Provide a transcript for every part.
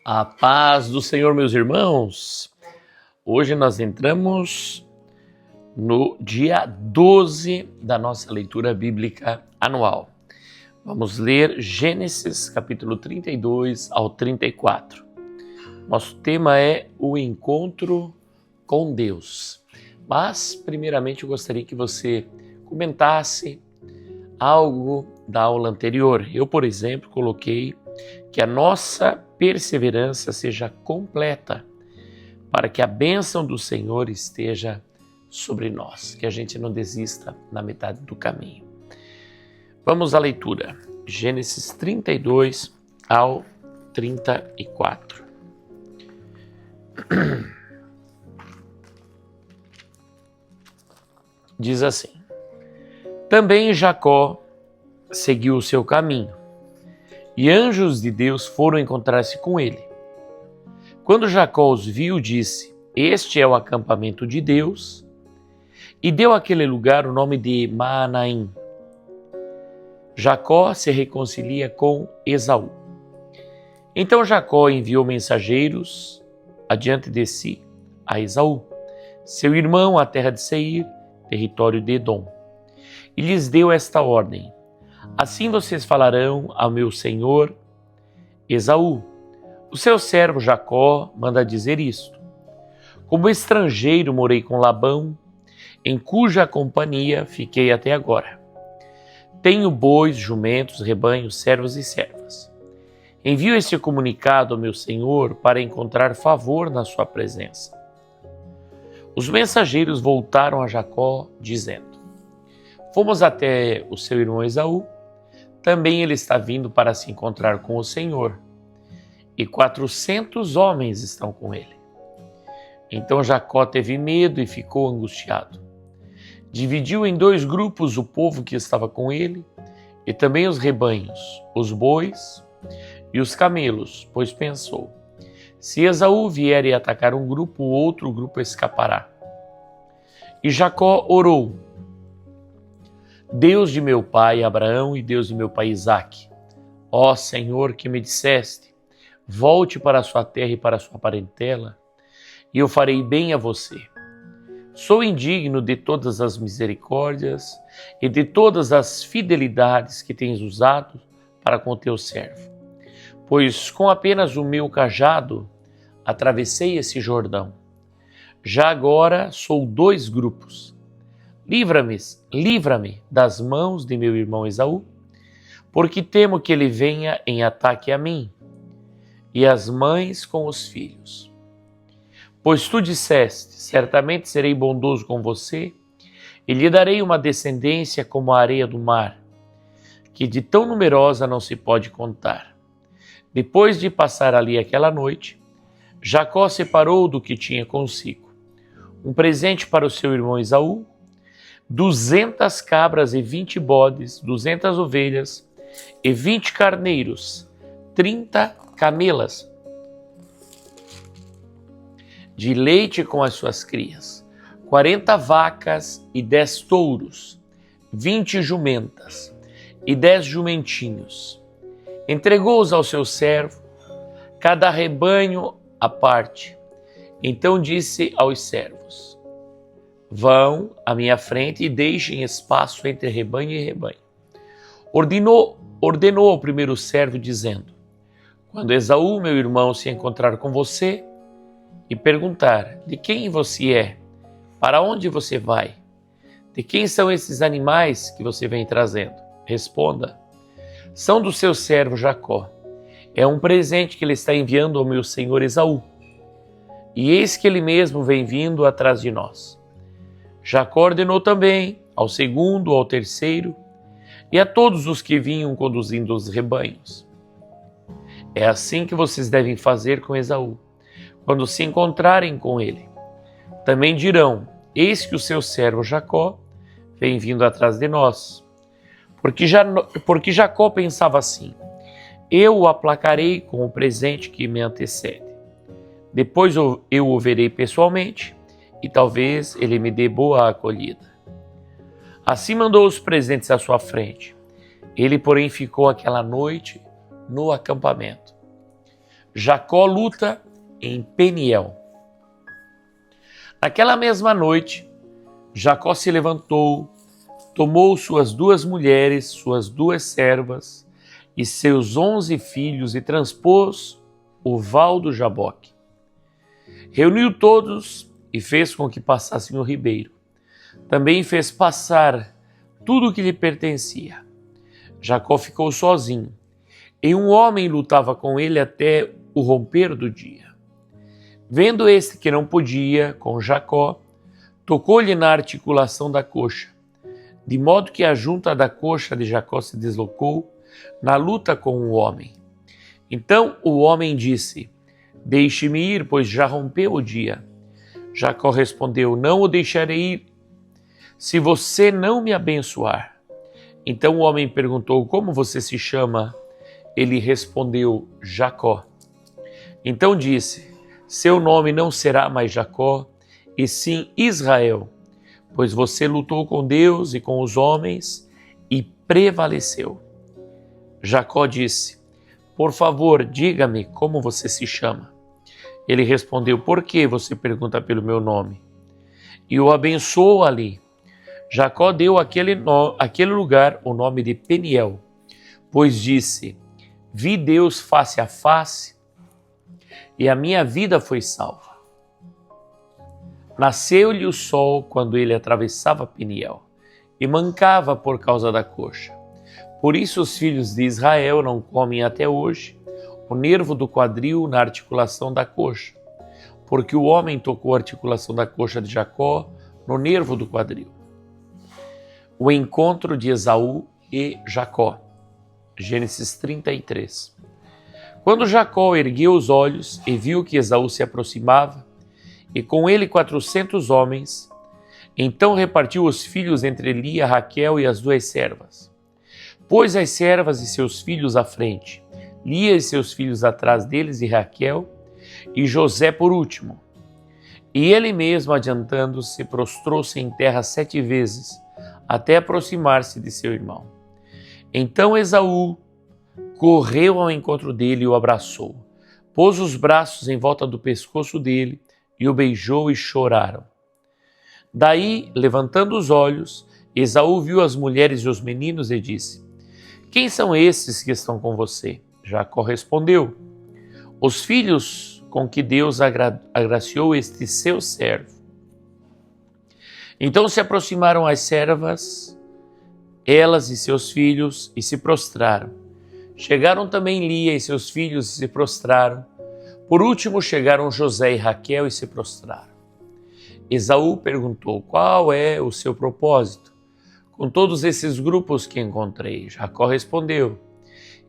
A paz do Senhor, meus irmãos. Hoje nós entramos no dia 12 da nossa leitura bíblica anual. Vamos ler Gênesis capítulo 32 ao 34. Nosso tema é o encontro com Deus. Mas, primeiramente, eu gostaria que você comentasse algo da aula anterior. Eu, por exemplo, coloquei que a nossa perseverança seja completa, para que a bênção do Senhor esteja sobre nós, que a gente não desista na metade do caminho. Vamos à leitura, Gênesis 32 ao 34. Diz assim: Também Jacó seguiu o seu caminho, e anjos de Deus foram encontrar-se com ele. Quando Jacó os viu, disse: Este é o acampamento de Deus, e deu àquele lugar o nome de Maanaim. Jacó se reconcilia com Esaú. Então Jacó enviou mensageiros adiante de si a Esaú, seu irmão, à terra de Seir, território de Edom, e lhes deu esta ordem: Assim vocês falarão ao meu senhor Esaú: O seu servo Jacó manda dizer isto: Como estrangeiro morei com Labão, em cuja companhia fiquei até agora. Tenho bois, jumentos, rebanhos, servos e servas. Envio este comunicado ao meu senhor para encontrar favor na sua presença. Os mensageiros voltaram a Jacó, dizendo: Fomos até o seu irmão Esaú. Também ele está vindo para se encontrar com o Senhor, e 400 homens estão com ele. Então Jacó teve medo e ficou angustiado. Dividiu em 2 grupos o povo que estava com ele, e também os rebanhos, os bois e os camelos, pois pensou: se Esaú vier e atacar um grupo, o outro grupo escapará. E Jacó orou: Deus de meu pai Abraão e Deus de meu pai Isaque, ó Senhor, que me disseste: volte para a sua terra e para a sua parentela, e eu farei bem a você. Sou indigno de todas as misericórdias e de todas as fidelidades que tens usado para com teu servo, pois com apenas o meu cajado atravessei esse Jordão. Já agora sou 2 grupos. Livra-me das mãos de meu irmão Esaú, porque temo que ele venha em ataque a mim, e as mães com os filhos. Pois tu disseste: certamente serei bondoso com você, e lhe darei uma descendência como a areia do mar, que de tão numerosa não se pode contar. Depois de passar ali aquela noite, Jacó separou do que tinha consigo um presente para o seu irmão Esaú, 200 cabras e 20 bodes, 200 ovelhas e 20 carneiros, 30 camelas de leite com as suas crias, 40 vacas e 10 touros, 20 jumentas e 10 jumentinhos. Entregou-os ao seu servo, cada rebanho à parte. Então disse aos servos: Vão à minha frente e deixem espaço entre rebanho e rebanho. Ordenou ao primeiro servo, dizendo: Quando Esaú, meu irmão, se encontrar com você e perguntar: de quem você é? Para onde você vai? De quem são esses animais que você vem trazendo? Responda: são do seu servo Jacó. É um presente que ele está enviando ao meu senhor Esaú. E eis que ele mesmo vem vindo atrás de nós. Jacó ordenou também ao segundo, ao terceiro e a todos os que vinham conduzindo os rebanhos: É assim que vocês devem fazer com Esaú, quando se encontrarem com ele. Também dirão: eis que o seu servo Jacó vem vindo atrás de nós. Porque Jacó pensava assim: eu o aplacarei com o presente que me antecede. Depois eu o verei pessoalmente, e talvez ele me dê boa acolhida. Assim mandou os presentes à sua frente. Ele, porém, ficou aquela noite no acampamento. Jacó luta em Peniel. Naquela mesma noite, Jacó se levantou, tomou suas 2 mulheres, suas 2 servas e seus 11 filhos e transpôs o val do Jaboque. Reuniu todos e fez com que passassem o ribeiro. Também fez passar tudo o que lhe pertencia. Jacó ficou sozinho, e um homem lutava com ele até o romper do dia. Vendo este que não podia com Jacó, tocou-lhe na articulação da coxa, de modo que a junta da coxa de Jacó se deslocou na luta com o homem. Então o homem disse: Deixe-me ir, pois já rompeu o dia. Jacó respondeu: Não o deixarei ir, se você não me abençoar. Então o homem perguntou: Como você se chama? Ele respondeu: Jacó. Então disse: Seu nome não será mais Jacó, e sim Israel, pois você lutou com Deus e com os homens e prevaleceu. Jacó disse: Por favor, diga-me como você se chama. Ele respondeu: Por que você pergunta pelo meu nome? E o abençoou ali. Jacó deu àquele lugar o nome de Peniel, pois disse: Vi Deus face a face, e a minha vida foi salva. Nasceu-lhe o sol quando ele atravessava Peniel, e mancava por causa da coxa. Por isso os filhos de Israel não comem até hoje o nervo do quadril na articulação da coxa, porque o homem tocou a articulação da coxa de Jacó no nervo do quadril. O encontro de Esaú e Jacó. Gênesis 33. Quando Jacó ergueu os olhos e viu que Esaú se aproximava, e com ele 400 homens, então repartiu os filhos entre Lia, Raquel e as 2 servas. Pôs as servas e seus filhos à frente, Lia e seus filhos atrás deles e Raquel, e José por último. E ele mesmo, adiantando-se, prostrou-se em terra 7 vezes, até aproximar-se de seu irmão. Então Esaú correu ao encontro dele e o abraçou, pôs os braços em volta do pescoço dele e o beijou e choraram. Daí, levantando os olhos, Esaú viu as mulheres e os meninos e disse: Quem são esses que estão com você? Jacó respondeu: Os filhos com que Deus agraciou este seu servo. Então se aproximaram as servas, elas e seus filhos, e se prostraram. Chegaram também Lia e seus filhos e se prostraram. Por último chegaram José e Raquel e se prostraram. Esaú perguntou: Qual é o seu propósito com todos esses grupos que encontrei? Jacó respondeu: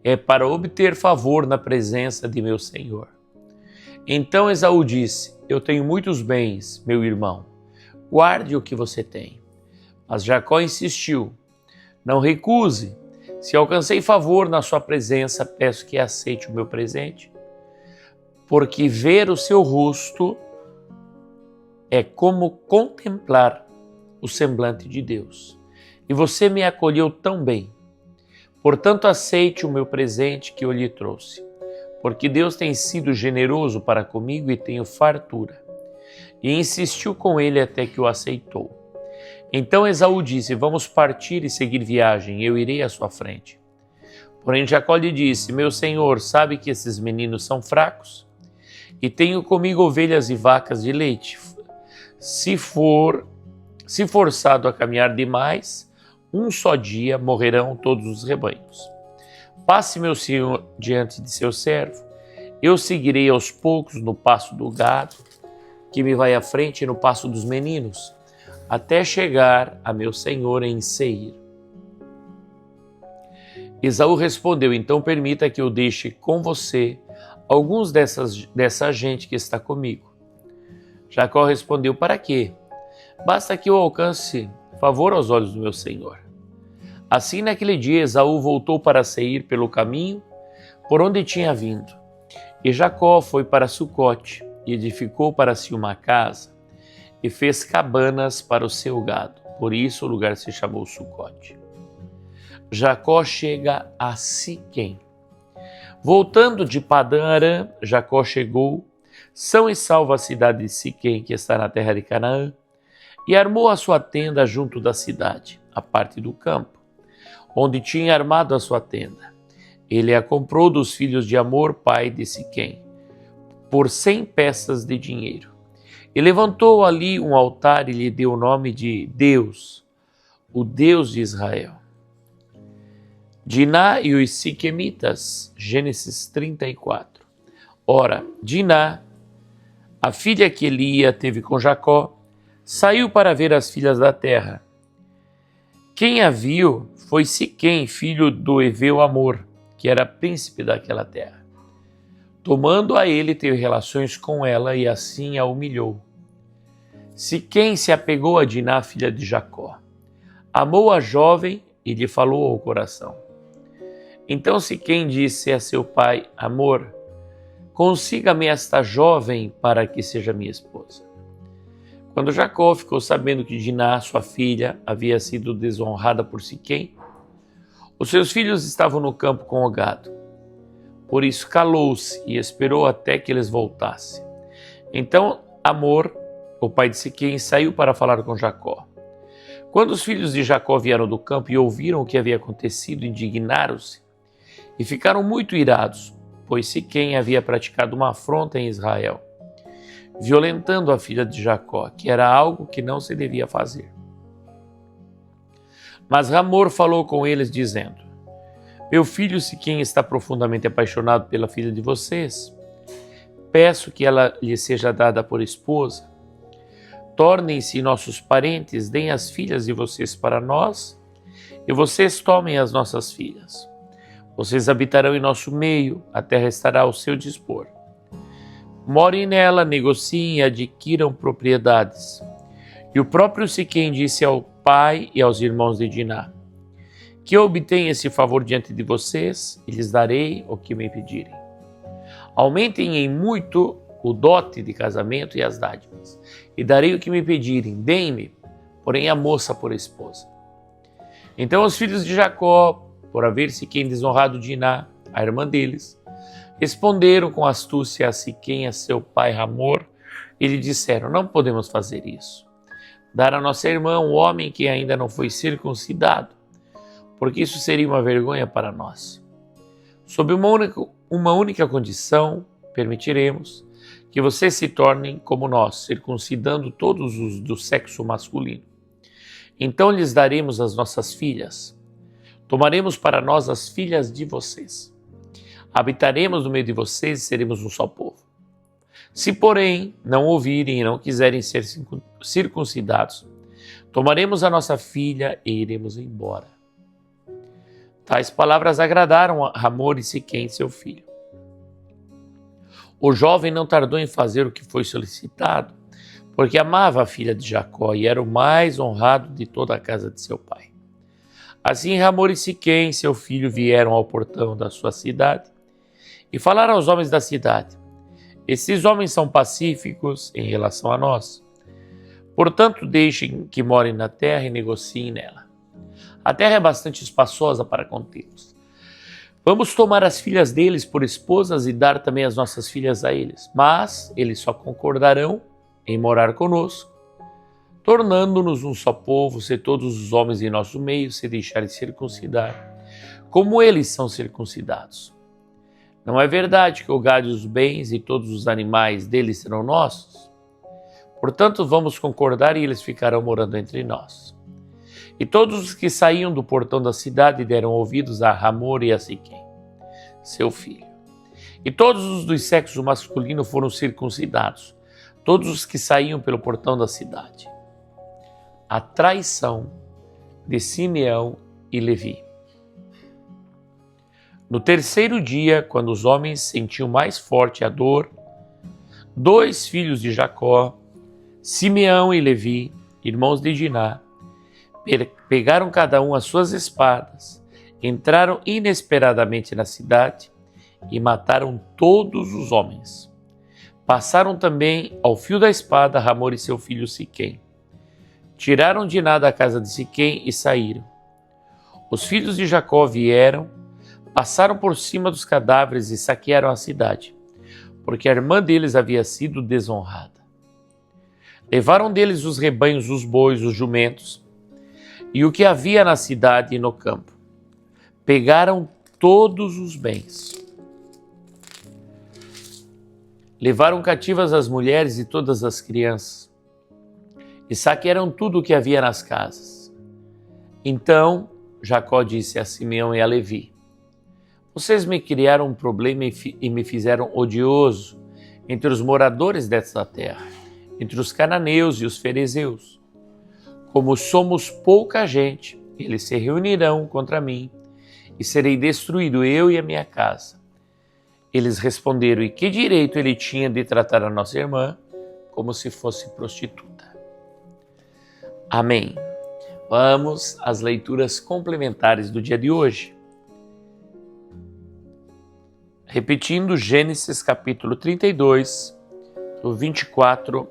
É para obter favor na presença de meu senhor. Então Esaú disse: Eu tenho muitos bens, meu irmão. Guarde o que você tem. Mas Jacó insistiu: Não recuse. Se alcancei favor na sua presença, peço que aceite o meu presente, porque ver o seu rosto é como contemplar o semblante de Deus. E você me acolheu tão bem. Portanto, aceite o meu presente que eu lhe trouxe, porque Deus tem sido generoso para comigo e tenho fartura. E insistiu com ele até que o aceitou. Então Esaú disse: Vamos partir e seguir viagem, eu irei à sua frente. Porém Jacó lhe disse: Meu senhor sabe que esses meninos são fracos, e tenho comigo ovelhas e vacas de leite. Se forçado a caminhar demais, um só dia morrerão todos os rebanhos. Passe meu senhor diante de seu servo, eu seguirei aos poucos no passo do gado, que me vai à frente no passo dos meninos, até chegar a meu senhor em Seir. Esaú respondeu: Então permita que eu deixe com você alguns dessa gente que está comigo. Jacó respondeu: Para quê? Basta que eu alcance favor aos olhos do meu senhor. Assim, naquele dia, Esaú voltou para Seir pelo caminho por onde tinha vindo. E Jacó foi para Sucote e edificou para si uma casa e fez cabanas para o seu gado. Por isso o lugar se chamou Sucote. Jacó chega a Siquém. Voltando de Padã Arã, Jacó chegou, são e salvo à cidade de Siquém, que está na terra de Canaã, e armou a sua tenda junto da cidade, a parte do campo, onde tinha armado a sua tenda. Ele a comprou dos filhos de Amor, pai de Siquém, por 100 peças de dinheiro. E levantou ali um altar e lhe deu o nome de Deus, o Deus de Israel. Diná e os siquemitas, Gênesis 34. Ora, Diná, a filha que Lia teve com Jacó, saiu para ver as filhas da terra. Quem a viu foi Siquém, filho do Heveu Amor, que era príncipe daquela terra. Tomando a ele, teve relações com ela e assim a humilhou. Siquém se apegou a Diná, filha de Jacó. Amou a jovem e lhe falou ao coração. Então Siquém disse a seu pai, Amor, consiga-me esta jovem para que seja minha esposa. Quando Jacó ficou sabendo que Diná, sua filha, havia sido desonrada por Siquém, os seus filhos estavam no campo com o gado. Por isso calou-se e esperou até que eles voltassem. Então Amor, o pai de Siquém, saiu para falar com Jacó. Quando os filhos de Jacó vieram do campo e ouviram o que havia acontecido, indignaram-se e ficaram muito irados, pois Siquém havia praticado uma afronta em Israel, violentando a filha de Jacó, que era algo que não se devia fazer. Mas Hamor falou com eles, dizendo, Meu filho Siquém está profundamente apaixonado pela filha de vocês. Peço que ela lhe seja dada por esposa. Tornem-se nossos parentes, deem as filhas de vocês para nós, e vocês tomem as nossas filhas. Vocês habitarão em nosso meio, a terra estará ao seu dispor. Morem nela, negociem e adquiram propriedades. E o próprio Siquém disse ao pai e aos irmãos de Diná, que eu obtenha esse favor diante de vocês, e lhes darei o que me pedirem. Aumentem em muito o dote de casamento e as dádivas, e darei o que me pedirem, deem-me, porém a moça por esposa. Então os filhos de Jacó, por haver Siquém desonrado Diná, a irmã deles, responderam com astúcia a Siquém, a seu pai Hamor, e lhe disseram, não podemos fazer isso. Dar a nossa irmã um homem que ainda não foi circuncidado, porque isso seria uma vergonha para nós. Sob uma única condição, permitiremos que vocês se tornem como nós, circuncidando todos os do sexo masculino. Então lhes daremos as nossas filhas. Tomaremos para nós as filhas de vocês. Habitaremos no meio de vocês e seremos um só povo. Se, porém, não ouvirem e não quiserem ser circuncidados, tomaremos a nossa filha e iremos embora. Tais palavras agradaram a Hamor e Siquém, seu filho. O jovem não tardou em fazer o que foi solicitado, porque amava a filha de Jacó e era o mais honrado de toda a casa de seu pai. Assim Hamor e Siquém, seu filho, vieram ao portão da sua cidade e falaram aos homens da cidade, esses homens são pacíficos em relação a nós. Portanto, deixem que morem na terra e negociem nela. A terra é bastante espaçosa para contê-los. Vamos tomar as filhas deles por esposas e dar também as nossas filhas a eles. Mas eles só concordarão em morar conosco, tornando-nos um só povo, se todos os homens em nosso meio se deixarem circuncidar, como eles são circuncidados. Não é verdade que o gado e os bens e todos os animais deles serão nossos? Portanto, vamos concordar e eles ficarão morando entre nós. E todos os que saíam do portão da cidade deram ouvidos a Hamor e a Siquém, seu filho. E todos os do sexo masculino foram circuncidados, todos os que saíam pelo portão da cidade. A traição de Simeão e Levi. No terceiro dia, quando os homens sentiam mais forte a dor, 2 filhos de Jacó, Simeão e Levi, irmãos de Diná, pegaram cada um as suas espadas, entraram inesperadamente na cidade e mataram todos os homens. Passaram também ao fio da espada Hamor e seu filho Siquém. Tiraram Diná da casa de Siquém e saíram. Os filhos de Jacó vieram, passaram por cima dos cadáveres e saquearam a cidade, porque a irmã deles havia sido desonrada. Levaram deles os rebanhos, os bois, os jumentos e o que havia na cidade e no campo. Pegaram todos os bens. Levaram cativas as mulheres e todas as crianças e saquearam tudo o que havia nas casas. Então Jacó disse a Simeão e a Levi: vocês me criaram um problema e me fizeram odioso entre os moradores desta terra, entre os cananeus e os ferezeus. Como somos pouca gente, eles se reunirão contra mim e serei destruído eu e a minha casa. Eles responderam: e que direito ele tinha de tratar a nossa irmã como se fosse prostituta? Amém. Vamos às leituras complementares do dia de hoje. Repetindo, Gênesis capítulo 32, do 24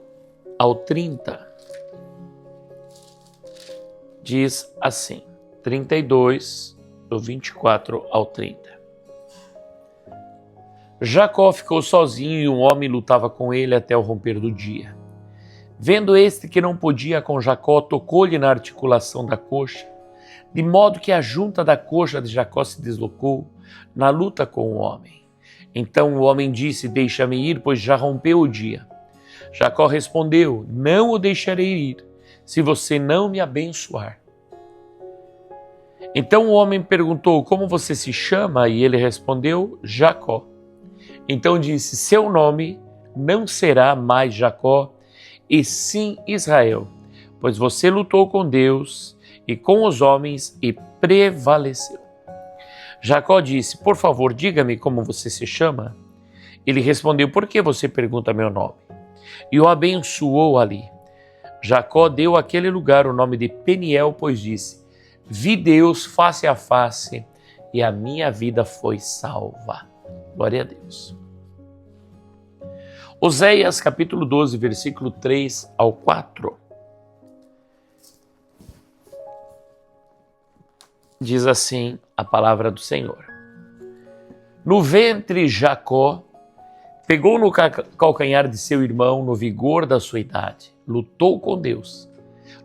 ao 30. Diz assim, 32, do 24 ao 30. Jacó ficou sozinho e um homem lutava com ele até o romper do dia. Vendo este que não podia com Jacó, tocou-lhe na articulação da coxa, de modo que a junta da coxa de Jacó se deslocou na luta com o homem. Então o homem disse: deixa-me ir, pois já rompeu o dia. Jacó respondeu: não o deixarei ir, se você não me abençoar. Então o homem perguntou: como você se chama? E ele respondeu: Jacó. Então disse: seu nome não será mais Jacó, e sim Israel, pois você lutou com Deus e com os homens e prevaleceu. Jacó disse: por favor, diga-me como você se chama. Ele respondeu: por que você pergunta meu nome? E o abençoou ali. Jacó deu àquele lugar o nome de Peniel, pois disse: vi Deus face a face e a minha vida foi salva. Glória a Deus. Oséias capítulo 12, versículo 3 ao 4. Diz assim a palavra do Senhor. No ventre Jacó pegou no calcanhar de seu irmão no vigor da sua idade. Lutou com Deus.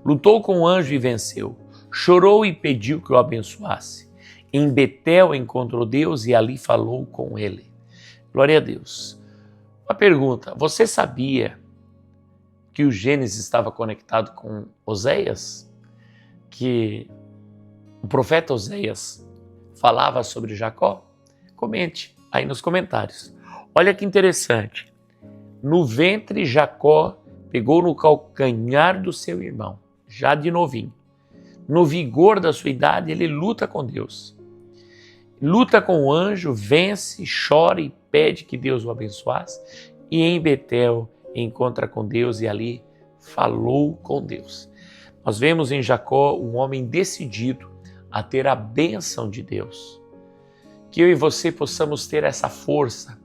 Lutou com o anjo e venceu. Chorou e pediu que o abençoasse. Em Betel encontrou Deus e ali falou com ele. Glória a Deus. Uma pergunta: você sabia que o Gênesis estava conectado com Oséias? Que o profeta Oséias falava sobre Jacó? Comente aí nos comentários. Olha que interessante. No ventre Jacó pegou no calcanhar do seu irmão, já de novinho. No vigor da sua idade, ele luta com Deus. Luta com o anjo, vence, chora e pede que Deus o abençoasse. E em Betel encontra com Deus e ali falou com Deus. Nós vemos em Jacó um homem decidido a ter a bênção de Deus. Que eu e você possamos ter essa força,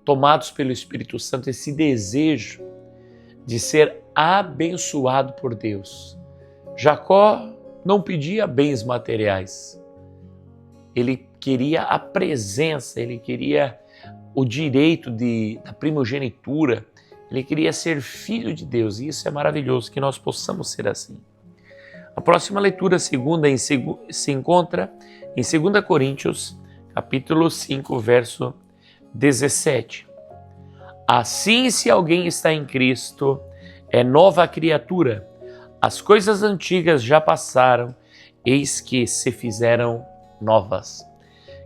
tomados pelo Espírito Santo, esse desejo de ser abençoado por Deus. Jacó não pedia bens materiais. Ele queria a presença, ele queria o direito da primogenitura, ele queria ser filho de Deus, e isso é maravilhoso, que nós possamos ser assim. A próxima leitura segunda se encontra em 2 Coríntios, capítulo 5, verso 17. Assim, se alguém está em Cristo, é nova criatura. As coisas antigas já passaram, eis que se fizeram novas.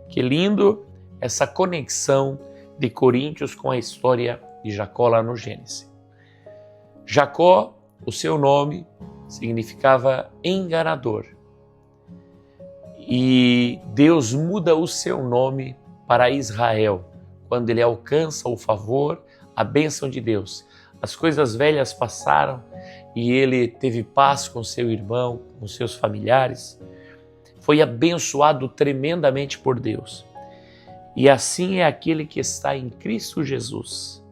Que lindo essa conexão de Coríntios com a história de Jacó lá no Gênesis. Jacó, o seu nome, significava enganador. E Deus muda o seu nome para Israel, quando ele alcança o favor, a bênção de Deus. As coisas velhas passaram e ele teve paz com seu irmão, com seus familiares. Foi abençoado tremendamente por Deus. E assim é aquele que está em Cristo Jesus.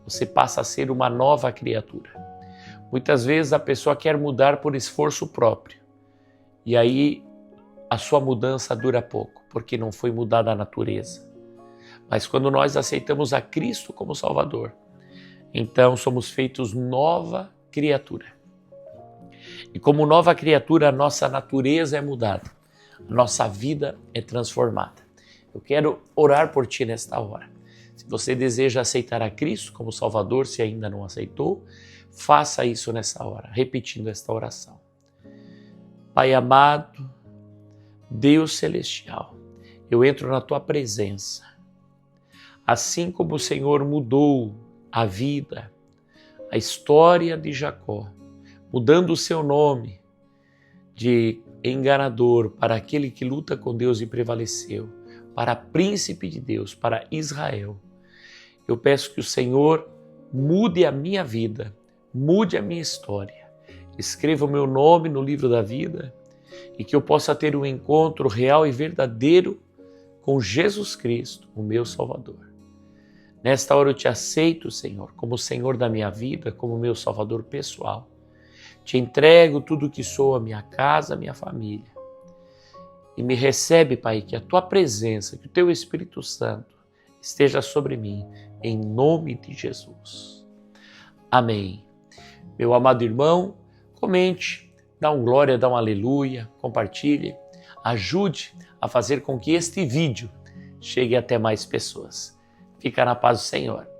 Você passa a ser uma nova criatura. Muitas vezes a pessoa quer mudar por esforço próprio. E aí a sua mudança dura pouco, porque não foi mudada a natureza. Mas quando nós aceitamos a Cristo como Salvador, então somos feitos nova criatura. E como nova criatura, a nossa natureza é mudada, a nossa vida é transformada. Eu quero orar por ti nesta hora. Se você deseja aceitar a Cristo como Salvador, se ainda não aceitou, faça isso nessa hora, repetindo esta oração. Pai amado, Deus celestial, eu entro na tua presença. Assim como o Senhor mudou a vida, a história de Jacó, mudando o seu nome de enganador para aquele que luta com Deus e prevaleceu, para príncipe de Deus, para Israel. Eu peço que o Senhor mude a minha vida, mude a minha história. Escreva o meu nome no livro da vida e que eu possa ter um encontro real e verdadeiro com Jesus Cristo, o meu Salvador. Nesta hora eu te aceito, Senhor, como o Senhor da minha vida, como meu Salvador pessoal. Te entrego tudo o que sou, a minha casa, a minha família. E me recebe, Pai, que a tua presença, que o teu Espírito Santo esteja sobre mim, em nome de Jesus. Amém. Meu amado irmão, comente, dá um glória, dá um aleluia, compartilhe, ajude a fazer com que este vídeo chegue até mais pessoas. Fica na paz do Senhor.